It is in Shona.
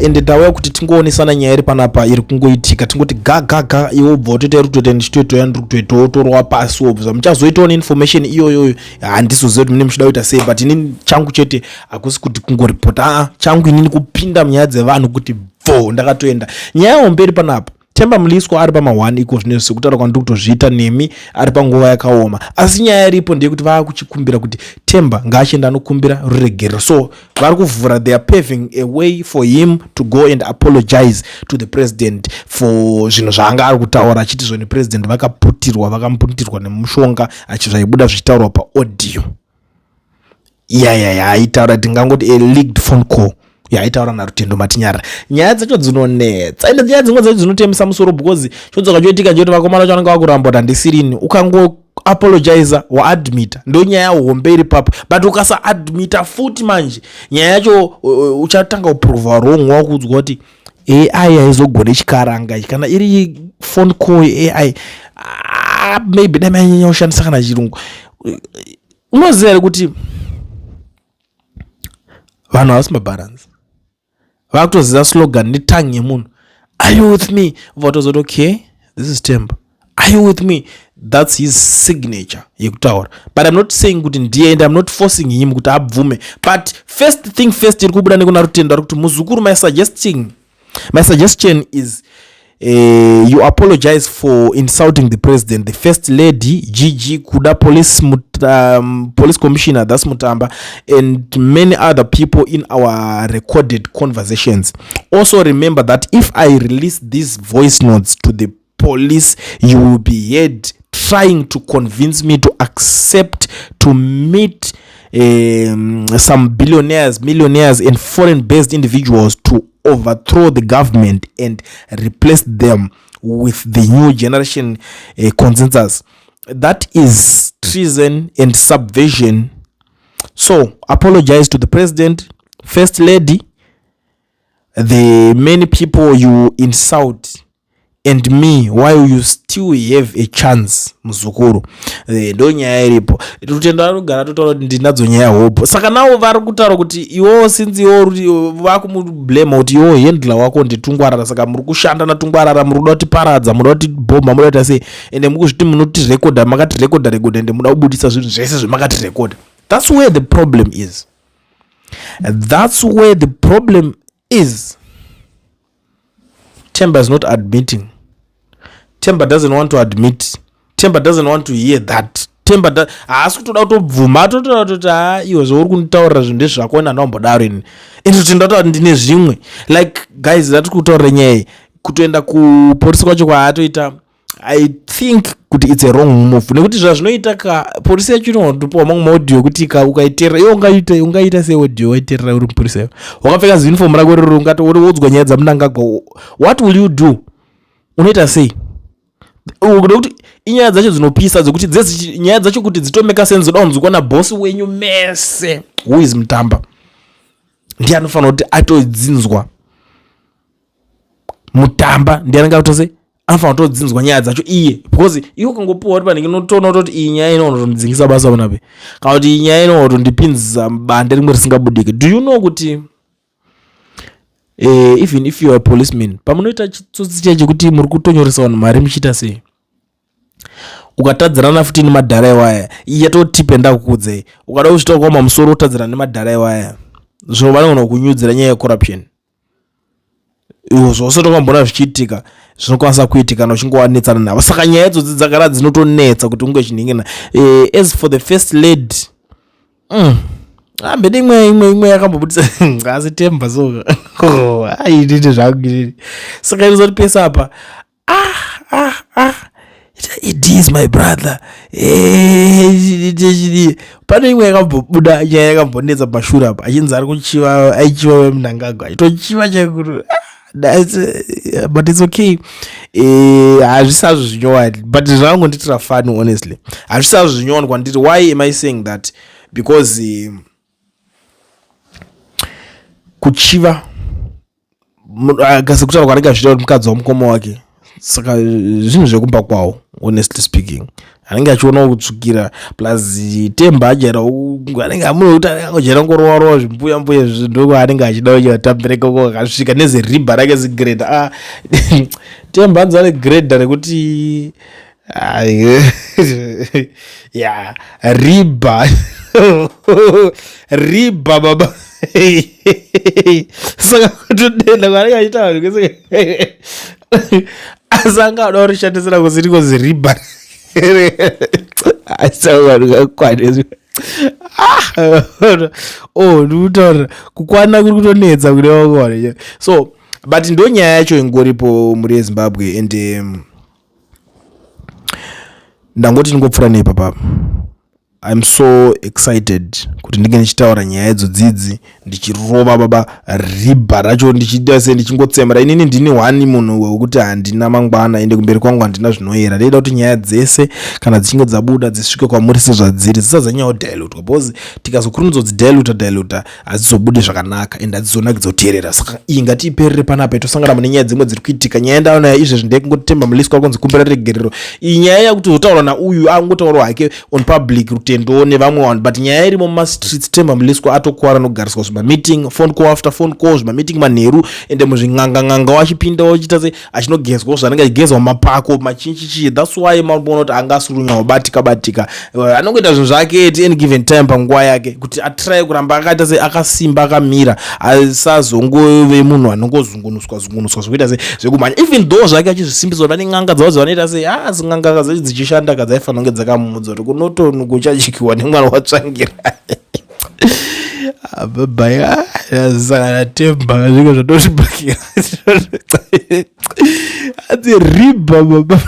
ende tauya kuti tingoonesana nyaya iri panapa iri kungoitika tingoti gaga iwo bvotoita rutoita ndichitoito yandirikutoitotorwa pasi obva muchazoitawo neinformation iyoyoyo handizoziva kuti mune muchida kuita sei but inini changu chete hakusi kuti kungoripota changu inini kupinda munyaya dzevanhu kuti bvo ndakatoenda nyaya yomberi panapa Themba Mliswa ari pama1 iko zvino sekutaura kwandiri kutozviita nemi ari panguva yakaoma asi nyaya iripo ndeye kuti vakuchikumbira kuti Themba ngaachienda anokumbira ruregero so vari kuvhura they are paving a way for him to go and apologize to the president for zvinhu zvaanga ari kutaura achiti zvoni president vakamuputirwa nemushonga achizvaibuda zvichitaurwa paaudio aitaura tingangoti a leaked phone call yaitaura naRutendo Matinyara nyaya dzacho dzinonetsa ende nyaya dzimwe dzacho dzinotemesa musoro because chodzoka choitika nje kuti vakomana vanenge vakuramba kuti handisirini ukango apologize waadmita ndo nyaya hombe iri papo but ukasa admita futi manje nyaya yacho uchatanga kuprova wrong wakuudzwa kuti AI haizogone chikaranga kana iri phone call AI maybe damanyanya kushandisa kana chirungu unoziva here kuti vanhu havasi mabalance vakutoziva slogan netangi yemunhu are you with me vatozoti okay this is Themba are you with me that's his signature yekutaura but I'm not saying kuti ndiye and I'm not forcing him kuti abvume but first thing first iri kubuda nekuna Rutendo ari kuti muzukuru my suggestion is you apologize for insulting the president, the first lady Gigi Kuda, police commissioner that's Mutamba, and many other people in our recorded conversations. Also remember that if I release these voice notes to the police, you will be heard trying to convince me to accept to meet some billionaires, millionaires and foreign based individuals to overthrow the government and replace them with the new generation consensus. That is treason and subversion. So apologize to the president, first lady, the many people you insult, and me while you still have a chance. Muzukuru ndo nyaya iripo. Rutendo anogara totaura kuti ndinadzo nyaya hopo. Saka nawo vari kutaura kuti iwo sinzi iwo vakumublema kuti iwo handler wako nditungwarara, saka muri kushanda natungwarara, muri kuda kuti paradza, muri kuda kuti bomba, muri kuda kuti ende mukuzviti munoti recorda, makati recorda ende muda kubudisa zvinhu zvese zvamakati recorda. That's where the problem is. That's where the problem is. Themba is not admitting. Themba doesn't want to admit. Themba doesn't want to hear that. Themba haasi kutoda kutobvuma, atotoda kuti iwe zvauri kunditaurira zvinhu ndezvako ndaambodaro ini. Ende kuti ndataura ndine zvimwe. Like guys, zati kutaurira nyaya kutoenda kupolisi kwacho kwaatoita, I think kuti it's a wrong move. Nekuti zvazvinoita ka polisi yacho inotopawo mamwe audio kuti ukaiterera iwe ungaita se audio waiterera uri mupolisi yayo. Wakapfeka uniform rako riri ungatowodzwa nyaya dzaMnangagwa. What will you do? Unoita sei? Kuti inyaya dzacho dzinopisa dzekuti dzezi nyaya dzacho kuti dzitomeka sense zoda kunzwa na boss wenyu mese who is Mutamba. Ndiye anofanira kuti atodzinzwa. Mutamba ndiye angatose anofanira kutodzinzwa nyaya dzacho iye, because iwe kangopuwa kuti panenge notoona kuti iyi nyaya inotodzingisa basa unape, kana kuti iyi nyaya inotondipinza bande rimwe risingabudike. Do you know kuti even if you are a policeman, pamunoita chitsotsi chekuti muri kutonyoresa vanhu mari muchiita sei, ukatadzirana futi nemadhara ewaya yatotipenda kukudzei, ukada kuchita kwama musoro utadzirana nemadhara ewaya, zvino vanogona kunyudzira nyaya yecorruption. Iwo zvose tokambona zvichiitika zvinokwanisa kuitika kana uchingowanetsana navo. Saka nyaya idzodzi dzagara dzinotonetsa kuti unge chinhingina. As for the first lady, mbede imwe yakambobudisa asi Themba so aidite zvangu. Saka inozoti pesa apa it is my brother. Pane imwe yakambobuda nyaya yakambonetsa pashura apa achinzi ari kuchiva, aichiva Mnangagwa itochiva chakuru. But it's okay. Hazvisazvo zvinyowani, but zvangonditira fun honestly. Hazvisazvo zvinyowani kwandiri. Why am I saying that? Because kuchiva kasi kutaura kwaringa zvitaura mukadzi wamukoma wake, saka zvinhu zvekumba kwawo honestly speaking. anenge achiona kutsukira plus Themba ajera anenge amuno kuti angojera ngororo zvimbuya zvindoko anenge achida kutambereka kwa akasvika nezeriba rake zigrade Themba anzane grade rekuti ya riba riba baba saka kutodenda kwanenge achita asanga ado rishandisira kuziriko ziriba ndikutaura kukwana kuri kutonetsa kune vakone. So but ndo nyaya yacho ingoripo muri yeZimbabwe ende ndangoti ndingopfura nepapa. I'm so excited kuti ndinge ndichitaura nyaya dzidzi ndichirova baba riba racho ndichingotsemera. Inini ndini wani munhu wekuti handina mangwana ende kumberi kwangu handina zvinoyera. Ndinoda kuti nyaya dzese kana dzichinge dzabuda dzisvike kwamuri sezvadziri dzisazonyanya kudilutwa because tikazokurumidza kudzidiluta hadzizobude zvakanaka ende hadzizonakidza kuteerera. Saka iyi ngatiiperere panapa tosangana mune nyaya dzimwe dziri kuitika. Nyaya ndaona izvezvi ndekungoti Themba Mliswa akonzi kumbira regerero. Iyi nyaya yakuti zotaura nauyu angotaurawo hake on public rutendo nevamwe vanhu but nyaya irimo mumastreets Themba Mliswa atokuwara nogariswa zvimameeting phone call after phone call zvimameeting manheru ende muzving'anga wachipinda wachita se achinogezwa zvanenge achigezwa mumapako machinchichi. That's why maona kuti angasurunya batika anongoita zvinhu zvake at any given time panguva yake kuti atry kuramba akaita se akasimba akamira asazongove munhu anongozungunuswa zvekuita se zvekumhanya even though zvake achizvisimbiswa pane n'anga dzavo dzavanoita se zing'anga dzacho dzichishanda kadzaifanira kunge dzakamumudza kuti kunotonhu kuchachikiwa nemwana watsvangira babaya yazana Themba zviko zvatozvibakira adzi riba baba